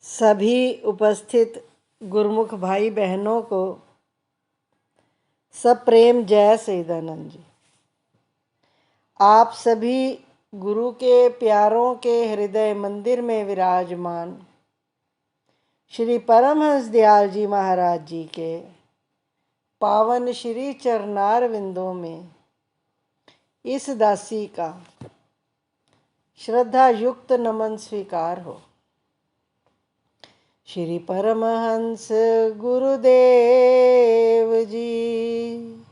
सभी उपस्थित गुरुमुख भाई बहनों को सप्रेम जय सच्चिदानंद जी। आप सभी गुरु के प्यारों के हृदय मंदिर में विराजमान श्री परमहंस दयाल जी महाराज जी के पावन श्री चरणार विंदों में इस दासी का श्रद्धा युक्त नमन स्वीकार हो। श्री परमहंस गुरुदेव जी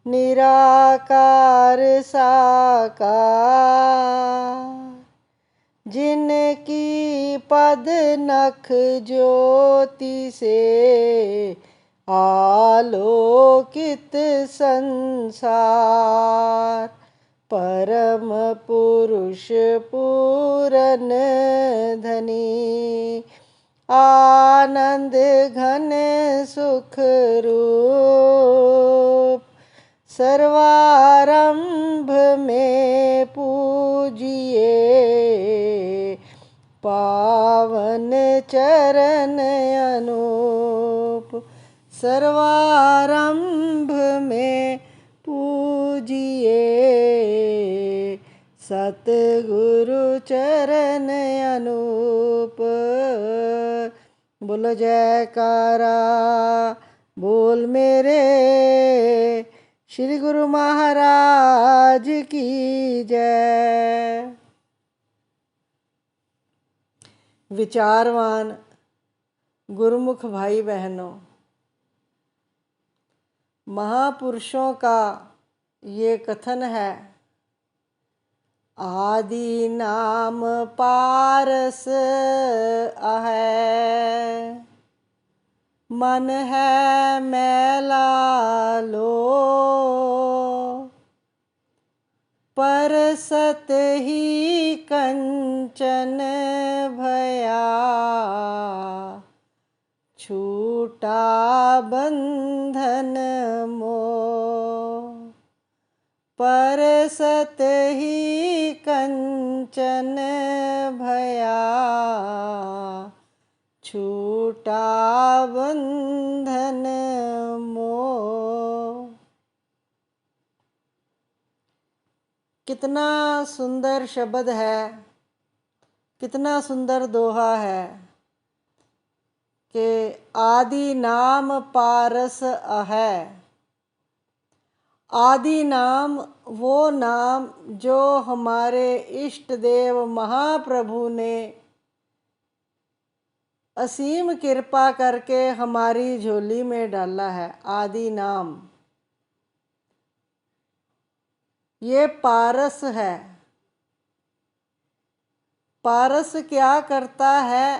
निराकार साकार, जिनकी पद नख ज्योति से आलोकित संसार, परम पुरुष पूरन धनी आनंद घन सुख रूप, सर्वारंभ में पूजिए पावन चरण अनूप, सर्वारंभ में पूजिए सतगुरु चरण अनूप। बोलो जयकारा बोल मेरे श्री गुरु महाराज की जय। विचारवान गुरुमुख भाई बहनों, महापुरुषों का ये कथन है, आदि नाम पारस है, मन है मैला लो, परसत ही कंचन भया, छूटा बंधन मोह, परसत ही कंचन भया, छूटा बंधन मोह। कितना सुंदर शब्द है, कितना सुंदर दोहा है कि आदि नाम पारस है। आदि नाम वो नाम जो हमारे इष्ट देव महाप्रभु ने असीम कृपा करके हमारी झोली में डाला है। आदि नाम ये पारस है। पारस क्या करता है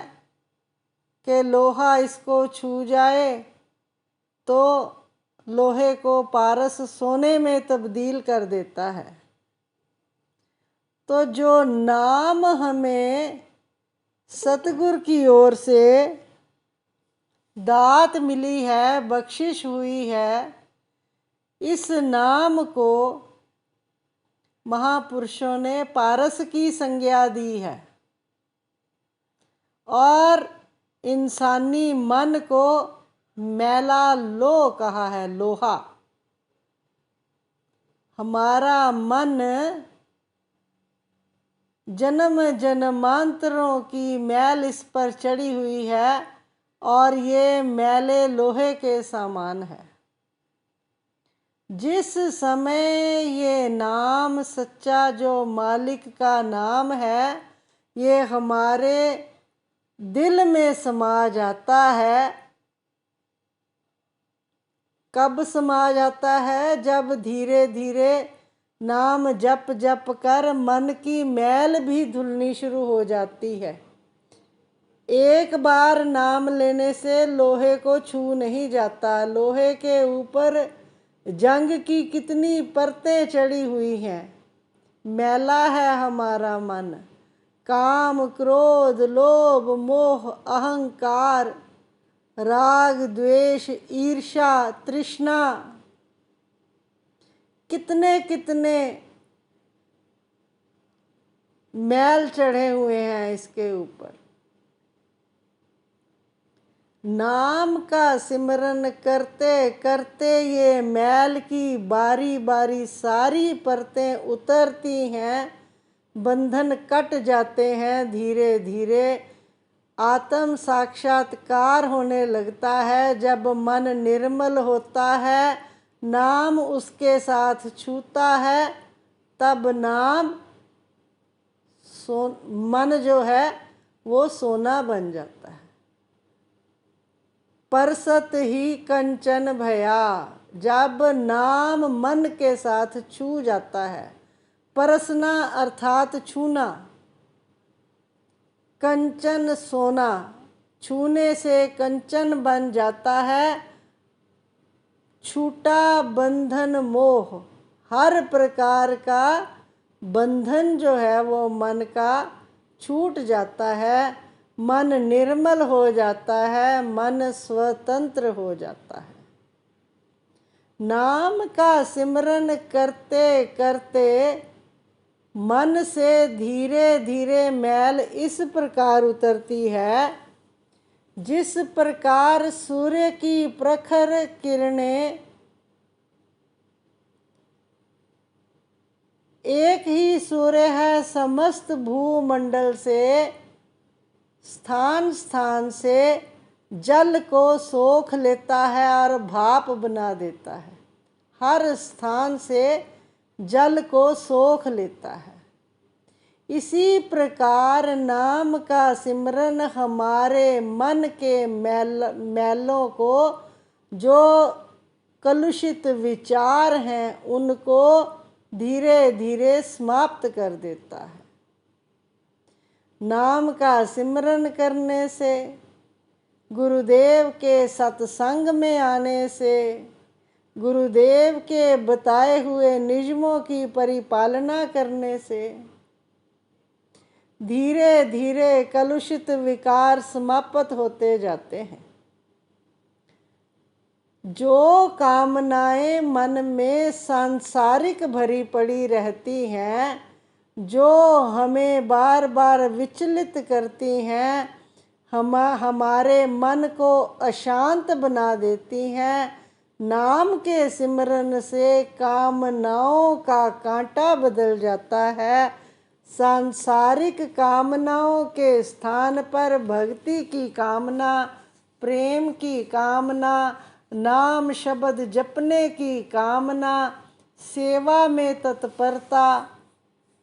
कि लोहा इसको छू जाए तो लोहे को पारस सोने में तब्दील कर देता है। तो जो नाम हमें सतगुरु की ओर से दात मिली है, बख्शिश हुई है, इस नाम को महापुरुषों ने पारस की संज्ञा दी है और इंसानी मन को मैला लो कहा है, लोहा। हमारा मन जन्म जन्मांतरों की मैल इस पर चढ़ी हुई है और ये मैले लोहे के समान है। जिस समय ये नाम सच्चा जो मालिक का नाम है ये हमारे दिल में समा जाता है। कब समा जाता है? जब धीरे धीरे नाम जप जप कर मन की मैल भी धुलनी शुरू हो जाती है। एक बार नाम लेने से लोहे को छू नहीं जाता। लोहे के ऊपर जंग की कितनी परतें चढ़ी हुई हैं। मैला है हमारा मन। काम, क्रोध, लोभ, मोह, अहंकार, राग, द्वेष, ईर्ष्या, तृष्णा, कितने कितने मैल चढ़े हुए हैं इसके ऊपर। नाम का सिमरन करते करते ये मैल की बारी बारी सारी परतें उतरती हैं, बंधन कट जाते हैं धीरे धीरे। आत्म साक्षात्कार होने लगता है जब मन निर्मल होता है, नाम उसके साथ छूता है, तब नाम मन जो है वो सोना बन जाता है। परसत ही कंचन भया, जब नाम मन के साथ छू जाता है। परसना अर्थात छूना, कंचन सोना, छूने से कंचन बन जाता है। छूटा बंधन मोह, हर प्रकार का बंधन जो है वो मन का छूट जाता है। मन निर्मल हो जाता है, मन स्वतंत्र हो जाता है। नाम का सिमरन करते करते मन से धीरे धीरे मैल इस प्रकार उतरती है, जिस प्रकार सूर्य की प्रखर किरणें एक ही सूर्य है समस्त भूमंडल से, स्थान स्थान से जल को सोख लेता है और भाप बना देता है। हर स्थान से जल को सोख लेता है। इसी प्रकार नाम का सिमरन हमारे मन के मैलों को, जो कलुषित विचार हैं, उनको धीरे धीरे समाप्त कर देता है। नाम का सिमरन करने से, गुरुदेव के सत्संग में आने से, गुरुदेव के बताए हुए नियमों की परिपालना करने से धीरे धीरे कलुषित विकार समाप्त होते जाते हैं। जो कामनाएं मन में सांसारिक भरी पड़ी रहती हैं, जो हमें बार बार विचलित करती हैं, हमारे मन को अशांत बना देती हैं, नाम के सिमरन से कामनाओं का कांटा बदल जाता है। सांसारिक कामनाओं के स्थान पर भक्ति की कामना, प्रेम की कामना, नाम शब्द जपने की कामना, सेवा में तत्परता,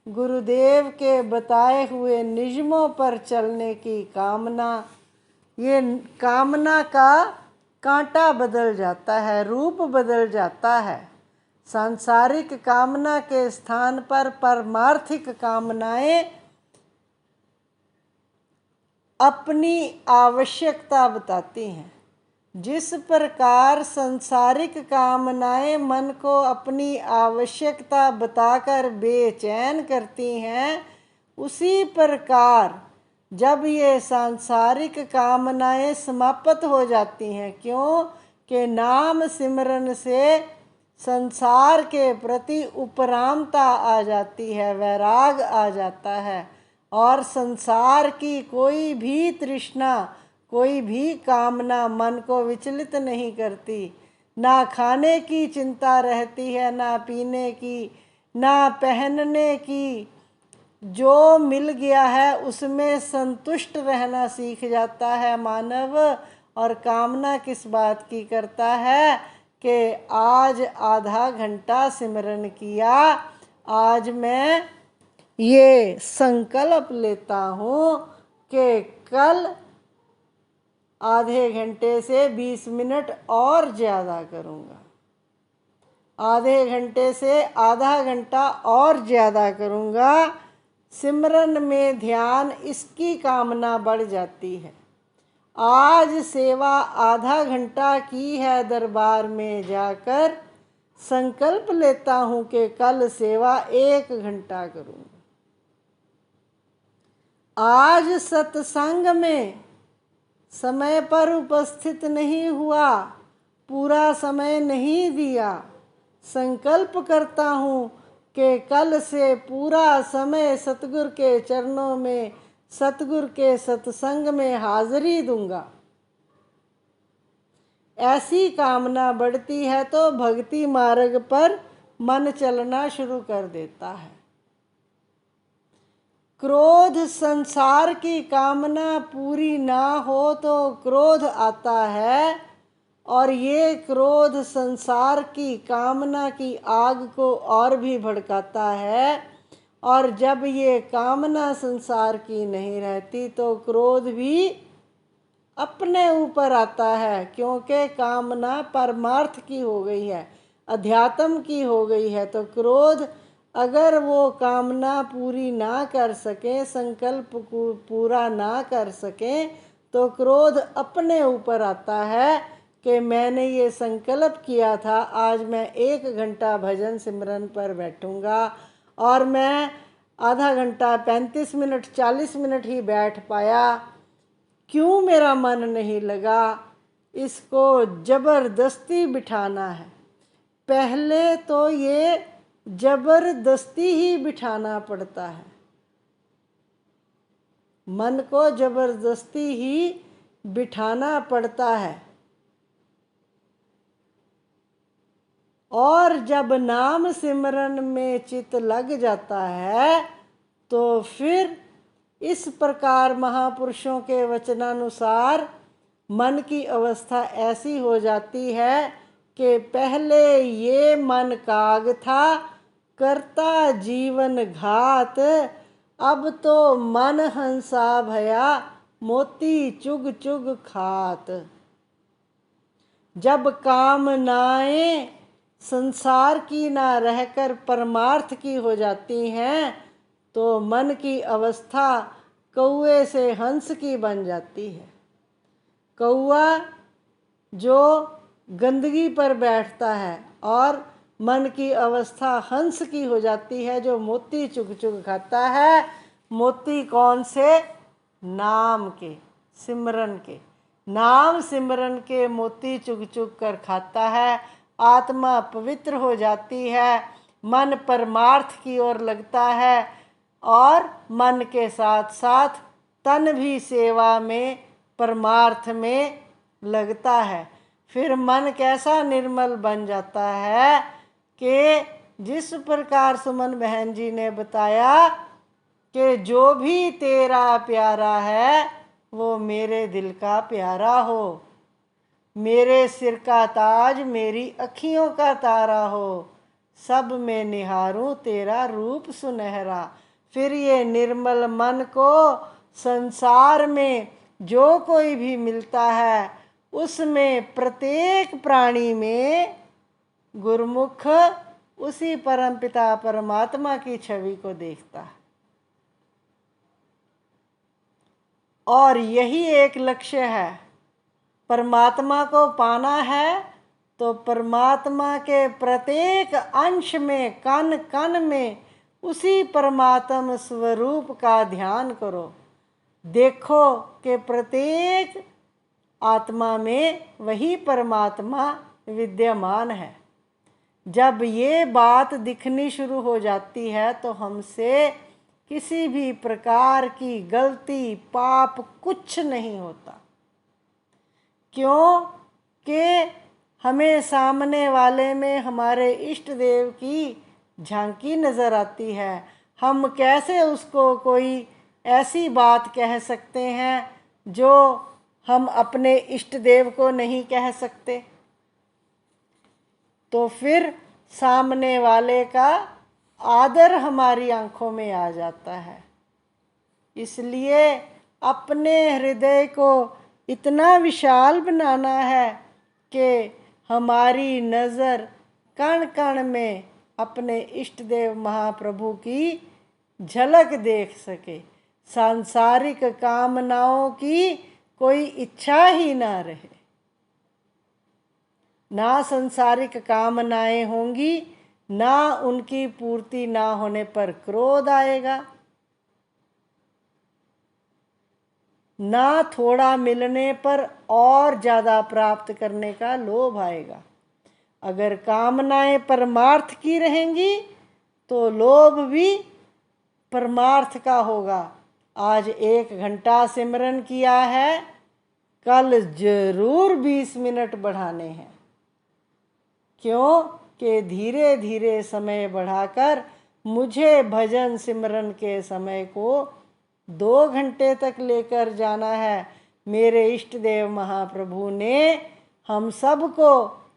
गुरुदेव के बताए हुए नियमों पर चलने की कामना, ये कामना का कांटा बदल जाता है, रूप बदल जाता है। सांसारिक कामना के स्थान पर परमार्थिक कामनाएं अपनी आवश्यकता बताती हैं। जिस प्रकार सांसारिक कामनाएं मन को अपनी आवश्यकता बताकर बेचैन करती हैं, उसी प्रकार जब ये सांसारिक कामनाएं समाप्त हो जाती हैं, क्यों कि नाम सिमरन से संसार के प्रति उपरामता आ जाती है, वैराग आ जाता है, और संसार की कोई भी तृष्णा, कोई भी कामना मन को विचलित नहीं करती। ना खाने की चिंता रहती है, ना पीने की, ना पहनने की। जो मिल गया है उसमें संतुष्ट रहना सीख जाता है मानव, और कामना किस बात की करता है कि आज आधा घंटा सिमरन किया, आज मैं ये संकल्प लेता हूँ कि कल आधे घंटे से 20 मिनट और ज़्यादा करूँगा, आधे घंटे से आधा घंटा और ज़्यादा करूँगा। सिमरन में ध्यान, इसकी कामना बढ़ जाती है। आज सेवा आधा घंटा की है दरबार में जाकर, संकल्प लेता हूँ कि कल सेवा 1 घंटा करूँगा। आज सत्संग में समय पर उपस्थित नहीं हुआ, पूरा समय नहीं दिया, संकल्प करता हूँ कि कल से पूरा समय सतगुरु के चरणों में, सतगुरु के सत्संग में हाजिरी दूंगा। ऐसी कामना बढ़ती है तो भक्ति मार्ग पर मन चलना शुरू कर देता है। क्रोध संसार की कामना पूरी ना हो तो क्रोध आता है, और ये क्रोध संसार की कामना की आग को और भी भड़काता है। और जब ये कामना संसार की नहीं रहती तो क्रोध भी अपने ऊपर आता है, क्योंकि कामना परमार्थ की हो गई है, अध्यात्म की हो गई है। तो क्रोध अगर वो कामना पूरी ना कर सके, संकल्प पूरा ना कर सके, तो क्रोध अपने ऊपर आता है कि मैंने ये संकल्प किया था आज मैं 1 घंटा भजन सिमरन पर बैठूंगा और मैं आधा घंटा 35 मिनट 40 मिनट ही बैठ पाया, क्यों मेरा मन नहीं लगा। इसको जबरदस्ती बिठाना है। पहले तो ये जबरदस्ती ही बिठाना पड़ता है, मन को जबरदस्ती ही बिठाना पड़ता है। और जब नाम सिमरन में चित लग जाता है तो फिर इस प्रकार महापुरुषों के वचनानुसार मन की अवस्था ऐसी हो जाती है कि पहले ये मन काग था करता जीवन घात, अब तो मन हंसा भया मोती चुग चुग खात। जब कामनाएं संसार की ना रहकर परमार्थ की हो जाती हैं तो मन की अवस्था कौए से हंस की बन जाती है। कौआ जो गंदगी पर बैठता है और मन की अवस्था हंस की हो जाती है, जो मोती चुग चुग खाता है। मोती कौन से? नाम के, सिमरन के। नाम सिमरन के मोती चुग चुग कर खाता है। आत्मा पवित्र हो जाती है, मन परमार्थ की ओर लगता है और मन के साथ साथ तन भी सेवा में परमार्थ में लगता है। फिर मन कैसा निर्मल बन जाता है कि जिस प्रकार सुमन बहन जी ने बताया कि जो भी तेरा प्यारा है वो मेरे दिल का प्यारा हो, मेरे सिर का ताज मेरी अखियों का तारा हो, सब में निहारूं तेरा रूप सुनहरा। फिर ये निर्मल मन को संसार में जो कोई भी मिलता है उसमें प्रत्येक प्राणी में गुरुमुख उसी परमपिता परमात्मा की छवि को देखता है। और यही एक लक्ष्य है। परमात्मा को पाना है तो परमात्मा के प्रत्येक अंश में, कण कण में उसी परमात्म स्वरूप का ध्यान करो। देखो कि प्रत्येक आत्मा में वही परमात्मा विद्यमान है। जब ये बात दिखनी शुरू हो जाती है तो हमसे किसी भी प्रकार की गलती पाप कुछ नहीं होता, क्योंकि हमें सामने वाले में हमारे इष्ट देव की झांकी नज़र आती है। हम कैसे उसको कोई ऐसी बात कह सकते हैं जो हम अपने इष्ट देव को नहीं कह सकते। तो फिर सामने वाले का आदर हमारी आंखों में आ जाता है। इसलिए अपने हृदय को इतना विशाल बनाना है कि हमारी नज़र कण कण में अपने इष्ट देव महाप्रभु की झलक देख सके। सांसारिक कामनाओं की कोई इच्छा ही ना रहे। ना सांसारिक कामनाएं होंगी, ना उनकी पूर्ति ना होने पर क्रोध आएगा, ना थोड़ा मिलने पर और ज़्यादा प्राप्त करने का लोभ आएगा। अगर कामनाएं परमार्थ की रहेंगी तो लोभ भी परमार्थ का होगा। आज 1 घंटा सिमरन किया है, कल जरूर 20 मिनट बढ़ाने हैं। क्यों कि धीरे धीरे समय बढ़ाकर मुझे भजन सिमरन के समय को 2 घंटे तक लेकर जाना है। मेरे इष्ट देव महाप्रभु ने हम सबको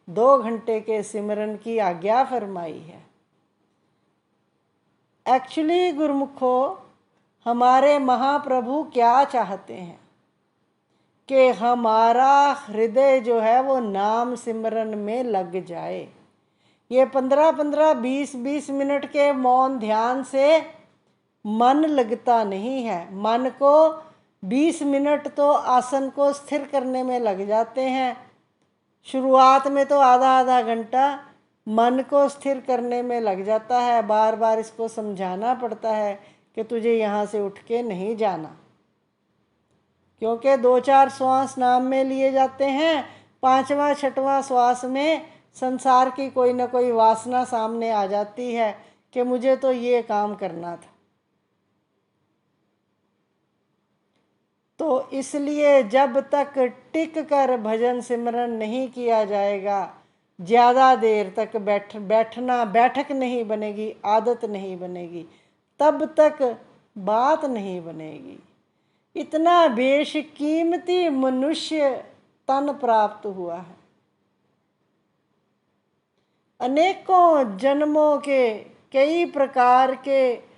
2 घंटे के सिमरन की आज्ञा फरमाई है। एक्चुअली गुरुमुखो, हमारे महाप्रभु क्या चाहते हैं कि हमारा हृदय जो है वो नाम सिमरन में लग जाए। ये 15-15, 20-20 मिनट के मौन ध्यान से मन लगता नहीं है। मन को 20 मिनट तो आसन को स्थिर करने में लग जाते हैं। शुरुआत में तो आधा आधा घंटा मन को स्थिर करने में लग जाता है। बार बार इसको समझाना पड़ता है कि तुझे यहाँ से उठ के नहीं जाना, क्योंकि 2-4 श्वास नाम में लिए जाते हैं। 5वां 6वां श्वास में संसार की कोई ना कोई वासना सामने आ जाती है कि मुझे तो ये काम करना था। तो इसलिए जब तक टिक कर भजन सिमरन नहीं किया जाएगा, ज़्यादा देर तक बैठक नहीं बनेगी, आदत नहीं बनेगी, तब तक बात नहीं बनेगी। इतना बेशकीमती मनुष्य तन प्राप्त हुआ है। अनेकों जन्मों के, कई प्रकार के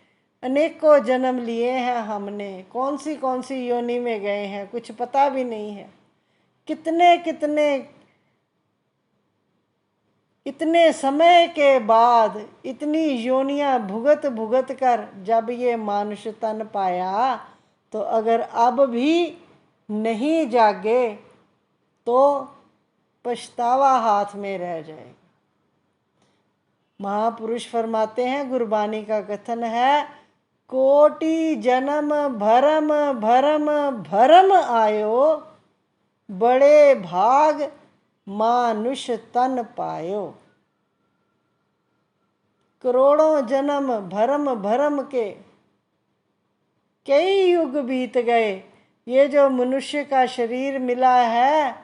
अनेकों जन्म लिए हैं हमने। कौन सी योनि में गए हैं कुछ पता भी नहीं है। कितने कितने इतने समय के बाद इतनी योनियां भुगत भुगत कर जब ये मानुष तन पाया, तो अगर अब भी नहीं जागे तो पछतावा हाथ में रह जाएगा। महापुरुष फरमाते हैं, गुरबानी का कथन है, कोटि जन्म भरम भरम भरम आयो, बड़े भाग मानुष तन पायो। करोड़ों जन्म भरम भरम के कई युग बीत गए। ये जो मनुष्य का शरीर मिला है,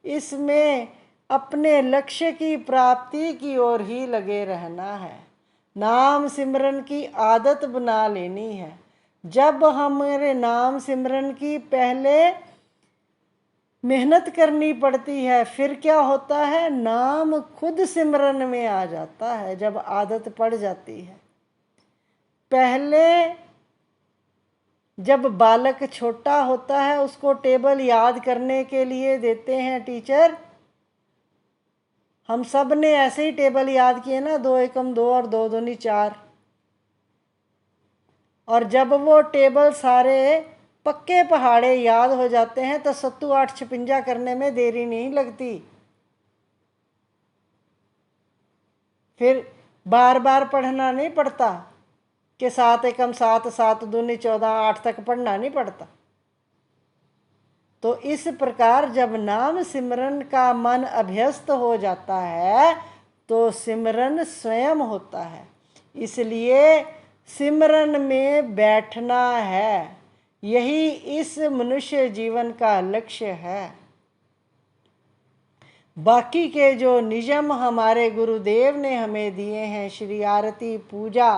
इसमें अपने लक्ष्य की प्राप्ति की ओर ही लगे रहना है। नाम सिमरन की आदत बना लेनी है। जब हमारे नाम सिमरन की पहले मेहनत करनी पड़ती है, फिर क्या होता है, नाम खुद सिमरन में आ जाता है जब आदत पड़ जाती है। पहले जब बालक छोटा होता है, उसको टेबल याद करने के लिए देते हैं टीचर। हम सब ने ऐसे ही टेबल याद किए ना, 2 एकम 2 और 2 दूनी 4। और जब वो टेबल सारे पक्के पहाड़े याद हो जाते हैं तो 7 8 56 करने में देरी नहीं लगती। फिर बार बार पढ़ना नहीं पड़ता कि 7 एकम 7, 7 दूनी 14, 8 तक पढ़ना नहीं पड़ता। तो इस प्रकार जब नाम सिमरन का मन अभ्यस्त हो जाता है तो सिमरन स्वयं होता है। इसलिए सिमरन में बैठना है, यही इस मनुष्य जीवन का लक्ष्य है। बाकी के जो नियम हमारे गुरुदेव ने हमें दिए हैं, श्री आरती पूजा,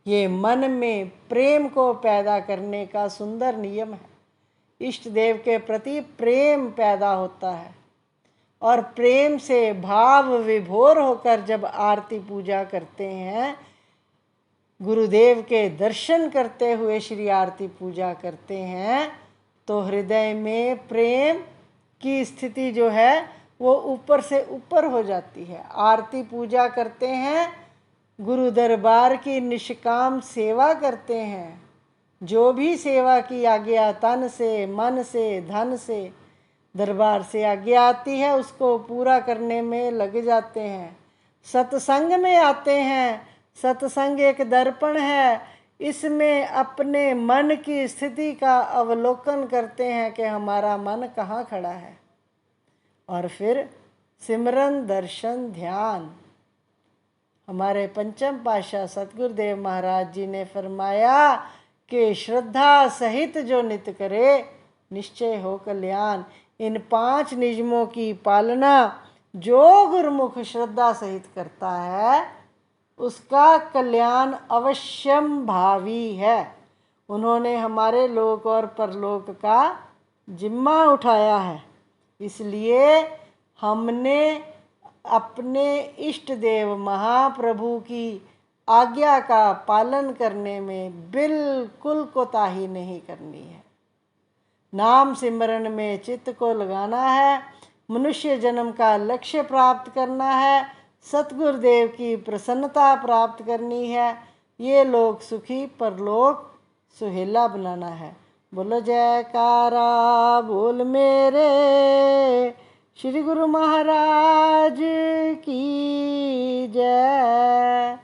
ये मन में प्रेम को पैदा करने का सुंदर नियम है। इष्ट देव के प्रति प्रेम पैदा होता है और प्रेम से भाव विभोर होकर जब आरती पूजा करते हैं, गुरुदेव के दर्शन करते हुए श्री आरती पूजा करते हैं, तो हृदय में प्रेम की स्थिति जो है वो ऊपर से ऊपर हो जाती है। आरती पूजा करते हैं, गुरु दरबार की निष्काम सेवा करते हैं। जो भी सेवा की आज्ञा तन से, मन से, धन से, दरबार से आज्ञा आती है, उसको पूरा करने में लग जाते हैं। सत्संग में आते हैं। सत्संग एक दर्पण है, इसमें अपने मन की स्थिति का अवलोकन करते हैं कि हमारा मन कहाँ खड़ा है। और फिर सिमरन, दर्शन, ध्यान। हमारे पंचम पातशाह सतगुरुदेव महाराज जी ने फरमाया कि श्रद्धा सहित जो नित करे, निश्चय हो कल्याण। इन 5 नियमों की पालना जो गुरुमुख श्रद्धा सहित करता है उसका कल्याण अवश्यम भावी है। उन्होंने हमारे लोक और परलोक का जिम्मा उठाया है, इसलिए हमने अपने इष्ट देव महाप्रभु की आज्ञा का पालन करने में बिल्कुल कोताही नहीं करनी है। नाम सिमरन में चित्त को लगाना है, मनुष्य जन्म का लक्ष्य प्राप्त करना है, सतगुरुदेव की प्रसन्नता प्राप्त करनी है, ये लोक सुखी परलोक सुहेला बनाना है। बोलो जयकारा बोल मेरे श्री गुरु महाराज की जय।